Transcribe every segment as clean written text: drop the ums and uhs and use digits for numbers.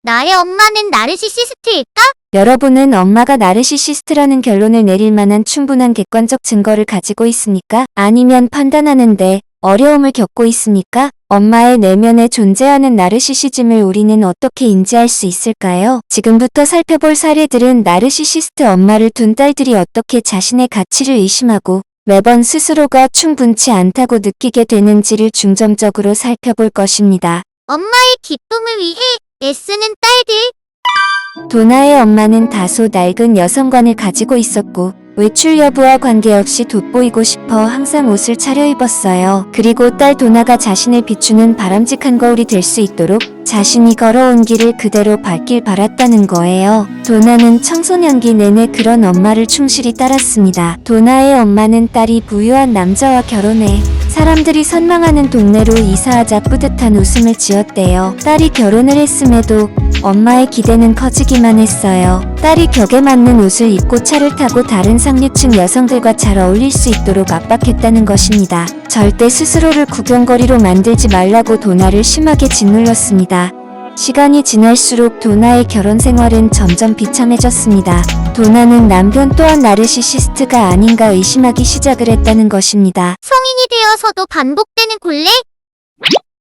나의 엄마는 나르시시스트일까? 여러분은 엄마가 나르시시스트라는 결론을 내릴 만한 충분한 객관적 증거를 가지고 있습니까? 아니면 판단하는데 어려움을 겪고 있습니까? 엄마의 내면에 존재하는 나르시시즘을 우리는 어떻게 인지할 수 있을까요? 지금부터 살펴볼 사례들은 나르시시스트 엄마를 둔 딸들이 어떻게 자신의 가치를 의심하고 매번 스스로가 충분치 않다고 느끼게 되는지를 중점적으로 살펴볼 것입니다. 엄마의 기쁨을 위해 애쓰는 딸들. 도나의 엄마는 다소 낡은 여성관을 가지고 있었고 외출 여부와 관계없이 돋보이고 싶어 항상 옷을 차려입었어요. 그리고 딸 도나가 자신을 비추는 바람직한 거울이 될 수 있도록 자신이 걸어온 길을 그대로 밟길 바랐다는 거예요. 도나는 청소년기 내내 그런 엄마를 충실히 따랐습니다. 도나의 엄마는 딸이 부유한 남자와 결혼해 사람들이 선망하는 동네로 이사하자 뿌듯한 웃음을 지었대요. 딸이 결혼을 했음에도 엄마의 기대는 커지기만 했어요. 딸이 격에 맞는 옷을 입고 차를 타고 다른 상류층 여성들과 잘 어울릴 수 있도록 압박했다는 것입니다. 절대 스스로를 구경거리로 만들지 말라고 도나를 심하게 짓눌렀습니다. 시간이 지날수록 도나의 결혼 생활은 점점 비참해졌습니다. 도나는 남편 또한 나르시시스트가 아닌가 의심하기 시작을 했다는 것입니다. 성인이 되어서도 반복되는 곤래?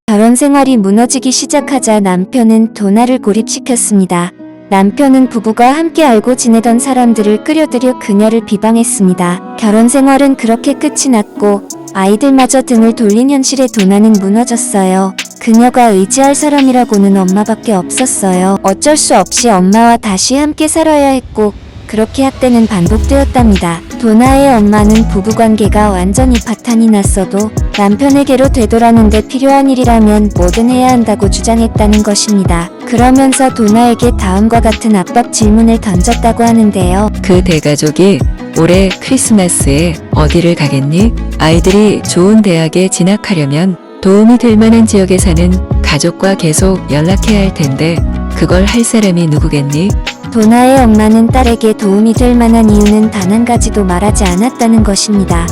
결혼 생활이 무너지기 시작하자 남편은 도나를 고립시켰습니다. 남편은 부부가 함께 알고 지내던 사람들을 끌어들여 그녀를 비방했습니다. 결혼 생활은 그렇게 끝이 났고 아이들마저 등을 돌린 현실에 도나는 무너졌어요. 그녀가 의지할 사람이라고는 엄마밖에 없었어요. 어쩔 수 없이 엄마와 다시 함께 살아야 했고 그렇게 학대는 반복되었답니다. 도나의 엄마는 부부관계가 완전히 파탄이 났어도 남편에게로 되돌아는데 필요한 일이라면 뭐든 해야 한다고 주장했다는 것입니다. 그러면서 도나에게 다음과 같은 압박 질문을 던졌다고 하는데요. 그 대가족이 올해 크리스마스에 어디를 가겠니? 아이들이 좋은 대학에 진학하려면 도움이 될 만한 지역에 사는 가족과 계속 연락해야 할 텐데 그걸 할 사람이 누구겠니? 도나의 엄마는 딸에게 도움이 될 만한 이유는 단 한 가지도 말하지 않았다는 것입니다.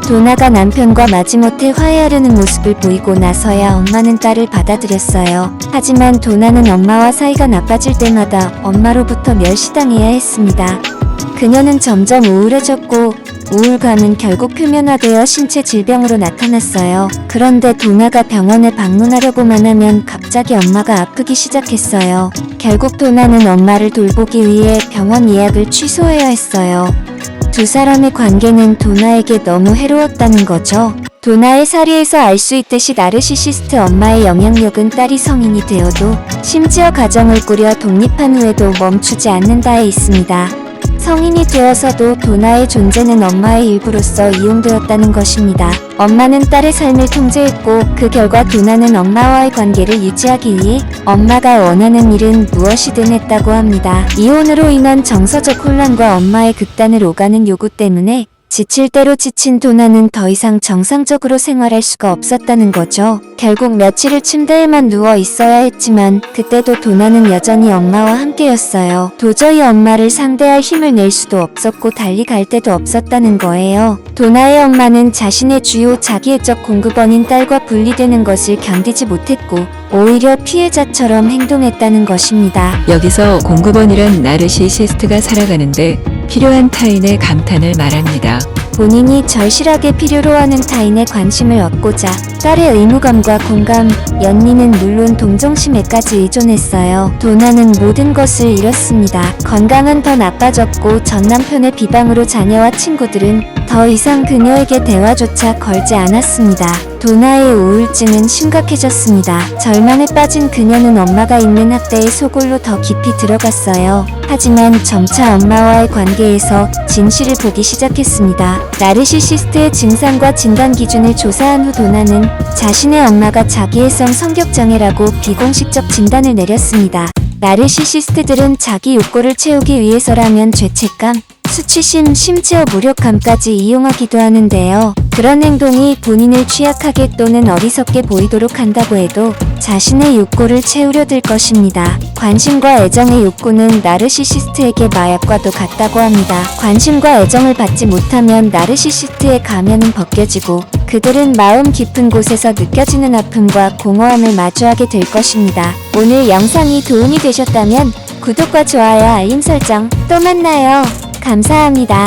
도나가 남편과 마지못해 화해하려는 모습을 보이고 나서야 엄마는 딸을 받아들였어요. 하지만 도나는 엄마와 사이가 나빠질 때마다 엄마로부터 멸시당해야 했습니다. 그녀는 점점 우울해졌고 우울감은 결국 표면화되어 신체 질병으로 나타났어요. 그런데 도나가 병원에 방문하려고만 하면 갑자기 엄마가 아프기 시작했어요. 결국 도나는 엄마를 돌보기 위해 병원 예약을 취소해야 했어요. 두 사람의 관계는 도나에게 너무 해로웠다는 거죠. 도나의 사례에서 알 수 있듯이 나르시시스트 엄마의 영향력은 딸이 성인이 되어도 심지어 가정을 꾸려 독립한 후에도 멈추지 않는다에 있습니다. 성인이 되어서도 도나의 존재는 엄마의 일부로서 이용되었다는 것입니다. 엄마는 딸의 삶을 통제했고 그 결과 도나는 엄마와의 관계를 유지하기 위해 엄마가 원하는 일은 무엇이든 했다고 합니다. 이혼으로 인한 정서적 혼란과 엄마의 극단을 오가는 요구 때문에 지칠 대로 지친 도나는 더 이상 정상적으로 생활할 수가 없었다는 거죠. 결국 며칠을 침대에만 누워 있어야 했지만 그때도 도나는 여전히 엄마와 함께였어요. 도저히 엄마를 상대할 힘을 낼 수도 없었고 달리 갈 데도 없었다는 거예요. 도나의 엄마는 자신의 주요 자기애적 공급원인 딸과 분리되는 것을 견디지 못했고 오히려 피해자처럼 행동했다는 것입니다. 여기서 공급원이란 나르시시스트가 살아가는데 필요한 타인의 감탄을 말합니다. 본인이 절실하게 필요로 하는 타인의 관심을 얻고자 딸의 의무감과 공감, 연민은 물론 동정심에까지 의존했어요. 도나는 모든 것을 잃었습니다. 건강은 더 나빠졌고 전 남편의 비방으로 자녀와 친구들은 더 이상 그녀에게 대화조차 걸지 않았습니다. 도나의 우울증은 심각해졌습니다. 절망에 빠진 그녀는 엄마가 있는 학대의 소굴로 더 깊이 들어갔어요. 하지만 점차 엄마와의 관계에서 진실을 보기 시작했습니다. 나르시시스트의 증상과 진단 기준을 조사한 후 도나는 자신의 엄마가 자기애성 성격장애라고 비공식적 진단을 내렸습니다. 나르시시스트들은 자기 욕구를 채우기 위해서라면 죄책감, 수치심 심지어 무력감까지 이용하기도 하는데요. 그런 행동이 본인을 취약하게 또는 어리석게 보이도록 한다고 해도 자신의 욕구를 채우려 들 것입니다. 관심과 애정의 욕구는 나르시시스트에게 마약과도 같다고 합니다. 관심과 애정을 받지 못하면 나르시시스트의 가면은 벗겨지고 그들은 마음 깊은 곳에서 느껴지는 아픔과 공허함을 마주하게 될 것입니다. 오늘 영상이 도움이 되셨다면 구독과 좋아요, 알림 설정 또 만나요. 감사합니다.